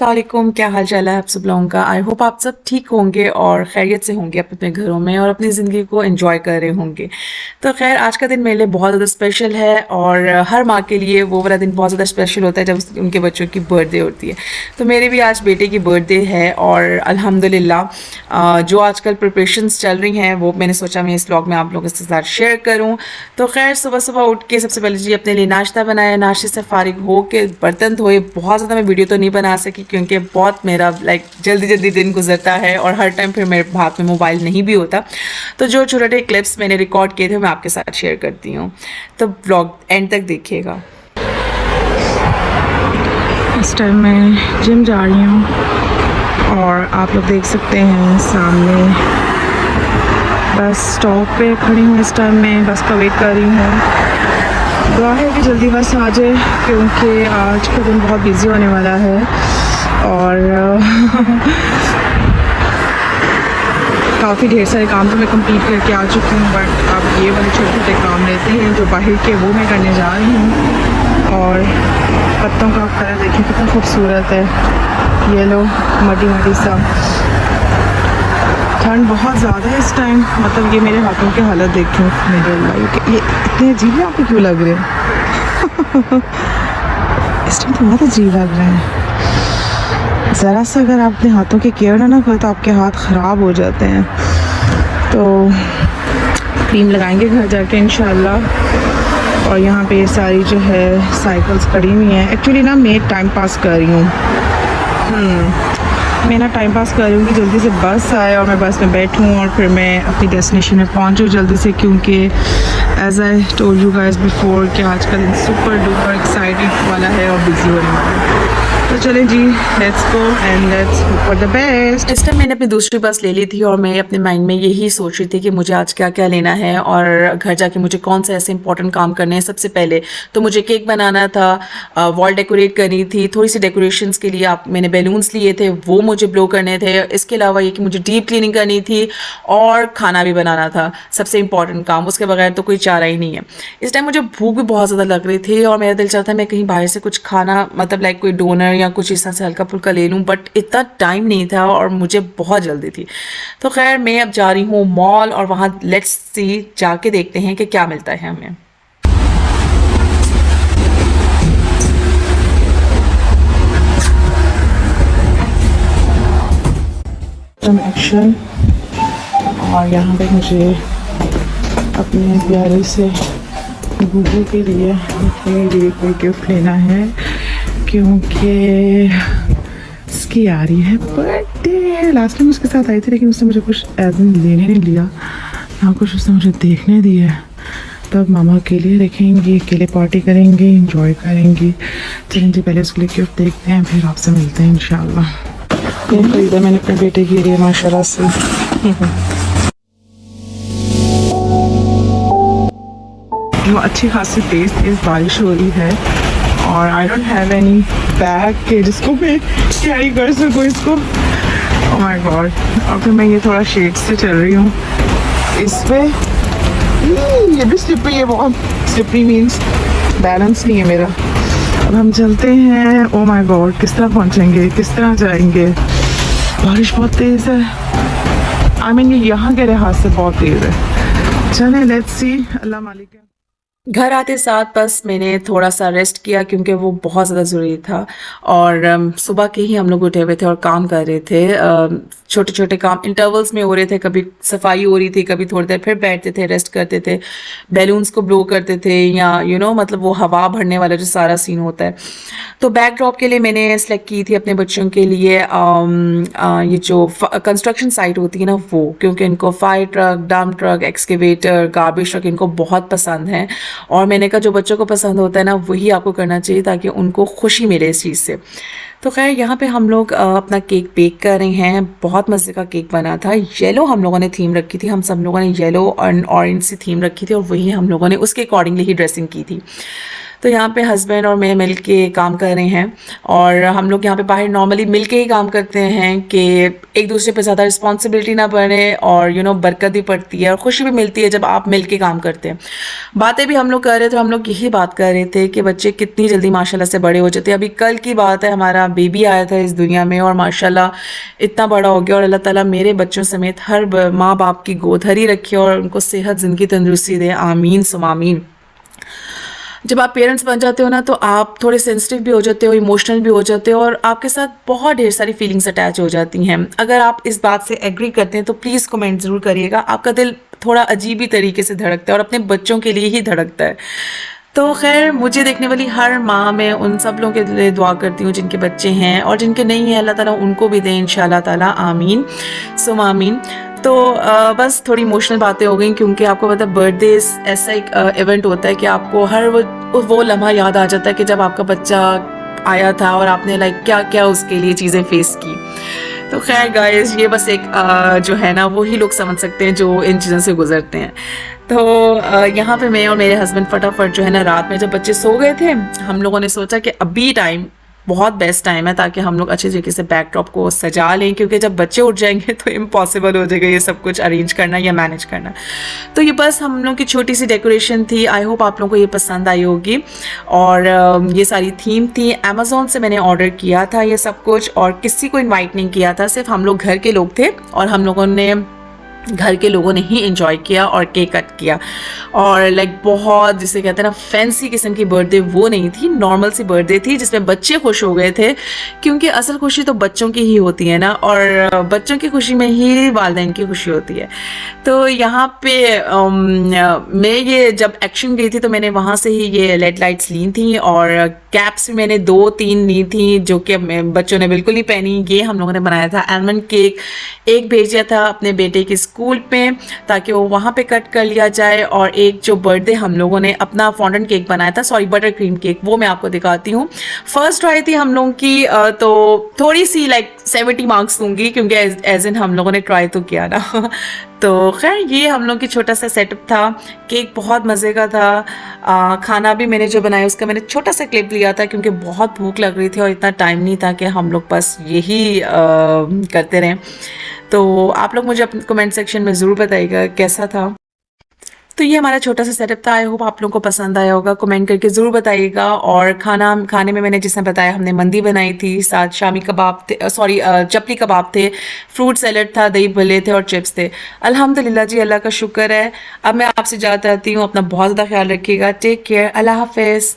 अस्सलामुअलैकुम, क्या हाल चाल है आप सब लोगों का। आई होप आप सब ठीक होंगे और खैरियत से होंगे अपने अपने घरों में और अपनी ज़िंदगी को एंजॉय कर रहे होंगे। तो खैर आज का दिन मेरे लिए बहुत ज़्यादा स्पेशल है और हर माँ के लिए वो वाला दिन बहुत ज़्यादा स्पेशल होता है जब उनके बच्चों की बर्थडे होती है। तो मेरे भी आज बेटे की बर्थडे है और अल्हम्दुलिल्लाह जो आजकल प्रिपरेशंस चल रही हैं वो मैंने सोचा मैं इस व्लॉग में आप लोगों के साथ शेयर करूँ। तो खैर सुबह सुबह उठ के सबसे पहले जी अपने लिए नाश्ता बनाया, नाश्ते से फारिग हो के बर्तन धोए। बहुत ज़्यादा मैं वीडियो तो नहीं बना सकी क्योंकि बहुत मेरा जल्दी जल्दी दिन गुजरता है और हर टाइम फिर मेरे हाथ में मोबाइल नहीं भी होता। तो जो छोटे छोटे क्लिप्स मैंने रिकॉर्ड किए थे मैं आपके साथ शेयर करती हूँ, तो व्लॉग एंड तक देखिएगा। इस टाइम मैं जिम जा रही हूँ और आप लोग देख सकते हैं सामने बस स्टॉप पे खड़ी हूँ। इस टाइम मैं बस का वेट कर रही हूँ। दुआ है कि जल्दी बस आ जाए क्योंकि आज का दिन बहुत बिजी होने वाला है और काफ़ी ढेर सारे काम तो मैं कंप्लीट करके आ चुकी हूँ, बट अब ये वाले छोटे छोटे काम रहते हैं जो बाहर के वो मैं करने जा रही हूँ। और पत्तों का कलर देखिए कितना खूबसूरत है, येलो मटी मटी सा। ठंड बहुत ज़्यादा है इस टाइम, मतलब ये मेरे हाथों की हालत देखें मेरे लाइक ये इतने अजीब है। आपको क्यों लग रहे हैं? इस टाइम तो बहुत अजीब लग रहे हैं। ज़रा सा अगर आप अपने हाथों की केयर ना करो तो आपके हाथ ख़राब हो जाते हैं। तो क्रीम लगाएंगे घर जाके इंशाल्लाह। और यहाँ पे ये सारी जो है साइकिल्स पड़ी हुई हैं। एक्चुअली ना मैं टाइम पास कर रही हूँ। मैं ना टाइम पास कर रही हूँ कि जल्दी से बस आए और मैं बस में बैठूँ और फिर मैं अपनी डेस्टिनेशन में पहुँचूँ जल्दी से, क्योंकि as I told you guys before कि आज का दिन सुपर डुपर एक्साइटेड वाला है और बिजी होने वाला है। तो चलें जी, let's go and let's hope for the best. इस टाइम मैंने अपनी दूसरी बस ले ली थी और मैं अपने माइंड में यही सोच रही थी कि मुझे आज क्या क्या लेना है और घर जाके मुझे कौन से ऐसे इंपॉर्टेंट काम करने हैं। सबसे पहले तो मुझे केक बनाना था, वॉल डेकोरेट करनी थी, थोड़ी सी डेकोरेशंस के लिए मैंने बैलून्स लिए थे वो मुझे ब्लो करने थे। इसके अलावा ये कि मुझे डीप क्लीनिंग करनी थी और खाना भी बनाना था, सबसे इंपॉर्टेंट काम, उसके बगैर तो कोई चारा ही नहीं है। इस टाइम मुझे भूख भी बहुत ज़्यादा लग रही थी और मेरा दिल चाहता है मैं कहीं बाहर से कुछ खाना, मतलब कोई डोनर या कुछ इस तरह से हल्का फुल्का ले लूँ, बट इतना टाइम नहीं था और मुझे बहुत जल्दी थी। तो खैर मैं अब जा रही हूँ मॉल और वहाँ लेट्स सी जाके देखते हैं कि क्या मिलता है हमें। एक्शन और यहाँ पे मुझे अपने प्यारे से गूगल के लिए कोई गिफ्ट लेना है क्योंकि इसकी आ रही है बर्थडे। लास्ट टाइम उसके साथ आई थी लेकिन उसने मुझे कुछ ऐसा लेने नहीं लिया, ना कुछ उसने मुझे देखने दिया। तब मामा के लिए रखेंगी, अकेले पार्टी करेंगे, इंजॉय करेंगे। चलें जी पहले उसके लिए गिफ्ट देखते हैं फिर आपसे मिलते हैं इंशाल्लाह। ये खरीदा मैंने अपने बेटे के लिए माशाल्लाह से। वो अच्छी खासी तेज बारिश हो रही है और I don't have any bag के जिसको मैं कैरी कर सकूँ इसको। Oh my God. और फिर मैं ये थोड़ा शेड से चल रही हूँ इस पे। ये भी स्लिपरी है, बहुत स्लिपरी मीन्स बैलेंस नहीं है मेरा। अब हम चलते हैं। ओह माय गॉड, किस तरह पहुँचेंगे, किस तरह जाएंगे? बारिश बहुत तेज़ है। आई मीन ये यहाँ के लिहाज से बहुत तेज़ है। चलें लेट्स सी। अल्लाह मालिक। घर आते साथ बस मैंने थोड़ा सा रेस्ट किया क्योंकि वो बहुत ज़्यादा ज़रूरी था और सुबह के ही हम लोग उठे हुए थे और काम कर रहे थे। छोटे छोटे काम इंटरवल्स में हो रहे थे, कभी सफाई हो रही थी, कभी थोड़ी देर फिर बैठते थे, रेस्ट करते थे, बैलून्स को ब्लो करते थे या मतलब वो हवा भरने वाला जो सारा सीन होता है। तो बैकड्रॉप के लिए मैंने सेलेक्ट की थी अपने बच्चों के लिए ये जो कंस्ट्रक्शन साइट होती है ना वो, क्योंकि इनको fire truck, dump truck, excavator, garbage truck इनको बहुत पसंद है और मैंने कहा जो बच्चों को पसंद होता है ना वही आपको करना चाहिए ताकि उनको खुशी मिले इस चीज़ से। तो खैर यहाँ पे हम लोग अपना केक बेक कर रहे हैं। बहुत मज़े का केक बना था। येलो हम लोगों ने थीम रखी थी, हम सब लोगों ने येलो और ऑरेंज सी थीम रखी थी और वही हम लोगों ने उसके अकॉर्डिंगली ही ड्रेसिंग की थी। तो यहाँ पे हस्बैंड और मैं मिल के काम कर रहे हैं, और हम लोग यहाँ पे बाहर नॉर्मली मिल के ही काम करते हैं कि एक दूसरे पे ज़्यादा रिस्पॉन्सिबिलिटी ना बढ़े, और बरकत भी पड़ती है और खुशी भी मिलती है जब आप मिल के काम करते हैं। बातें भी हम लोग कर रहे थे, हम लोग यही बात कर रहे थे कि बच्चे कितनी जल्दी माशाल्लाह से बड़े हो जाते हैं। अभी कल की बात है, हमारा बेबी आया था इस दुनिया में और माशाल्लाह इतना बड़ा हो गया, और अल्लाह ताला मेरे बच्चों समेत हर माँ बाप की गोद हरी रखे और उनको सेहत ज़िंदगी तंदुरुस्ती दे, आमीन सुम आमीन। जब आप पेरेंट्स बन जाते हो ना, तो आप थोड़े सेंसिटिव भी हो जाते हो, इमोशनल भी हो जाते हो, और आपके साथ बहुत ढेर सारी फीलिंग्स अटैच हो जाती हैं। अगर आप इस बात से एग्री करते हैं तो प्लीज़ कमेंट ज़रूर करिएगा। आपका दिल थोड़ा अजीब ही तरीके से धड़कता है और अपने बच्चों के लिए ही धड़कता है। तो खैर, मुझे देखने वाली हर माँ, मैं उन सब लोगों के लिए दुआ करती हूँ जिनके बच्चे हैं, और जिनके नहीं हैं अल्लाह ताला उनको भी दें इंशाल्लाह ताला, आमीन सुम आमीन। तो बस थोड़ी इमोशनल बातें हो गई, क्योंकि आपको पता है बर्थडे ऐसा एक इवेंट होता है कि आपको हर वो लम्हा याद आ जाता है कि जब आपका बच्चा आया था और आपने लाइक क्या क्या उसके लिए चीज़ें फेस की। तो खैर गाइस, ये बस एक जो है ना, वही लोग समझ सकते हैं जो इन चीज़ों से गुजरते हैं। तो यहाँ पे मैं और मेरे हस्बैंड फटाफट जो है ना, रात में जब बच्चे सो गए थे, हम लोगों ने सोचा कि अभी टाइम बहुत बेस्ट टाइम है ताकि हम लोग अच्छे तरीके से बैकड्रॉप को सजा लें, क्योंकि जब बच्चे उठ जाएंगे तो इम्पॉसिबल हो जाएगा ये सब कुछ अरेंज करना या मैनेज करना। तो ये बस हम लोग की छोटी सी डेकोरेशन थी। आई होप आप लोगों को ये पसंद आई होगी। और ये सारी थीम थी, अमेज़ॉन से मैंने ऑर्डर किया था ये सब कुछ, और किसी को इन्वाइट नहीं किया था, सिर्फ हम लोग घर के लोग थे, और हम लोगों ने घर के लोगों ने ही एंजॉय किया और केक कट किया। और लाइक बहुत, जिसे कहते हैं ना, फैंसी किस्म की बर्थडे वो नहीं थी, नॉर्मल सी बर्थडे थी जिसमें बच्चे खुश हो गए थे, क्योंकि असल खुशी तो बच्चों की ही होती है ना, और बच्चों की खुशी में ही वालिदैन की खुशी होती है। तो यहाँ पे मैं ये जब एक्शन गई थी तो मैंने वहाँ से ही ये लेड लाइट्स ली थी, और कैप्स भी मैंने 2-3 ली थी जो कि बच्चों ने बिल्कुल नहीं पहनी। ये हम लोगों ने बनाया था आलमंड केक, एक भेजा था अपने बेटे की स्कूल पे ताकि वो वहाँ पे कट कर लिया जाए, और एक जो बर्थडे हम लोगों ने अपना फॉन्डेंट केक बनाया था, सॉरी बटर क्रीम केक, वो मैं आपको दिखाती हूँ। फर्स्ट ट्राई थी हम लोगों की, तो थोड़ी सी लाइक 70 मार्क्स दूंगी, क्योंकि एज इन हम लोगों ने ट्राई तो किया ना। तो खैर, ये हम लोग की छोटा सा सेटअप था। केक बहुत मज़े का था। खाना भी मैंने जो बनाया उसका मैंने छोटा सा क्लिप लिया था, क्योंकि बहुत भूख लग रही थी और इतना टाइम नहीं था कि हम लोग बस यही करते रहें। तो आप लोग मुझे अपने कमेंट सेक्शन में ज़रूर बताइएगा कैसा था। तो ये हमारा छोटा सा सेटअप था। आई होप आप लोगों को पसंद आया होगा, कमेंट करके ज़रूर बताइएगा। और खाने में मैंने जिसने बताया, हमने मंदी बनाई थी, साथ शामी कबाब थे, सॉरी चपली कबाब थे, फ्रूट सैलड था, दही भल्ले थे और चिप्स थे। अल्हम्दुलिल्लाह जी, अल्लाह का शुक्र है। अब मैं आपसे जाती हूँ, अपना बहुत ज़्यादा ख्याल रखिएगा। टेक केयर, अल्लाह हाफिज़।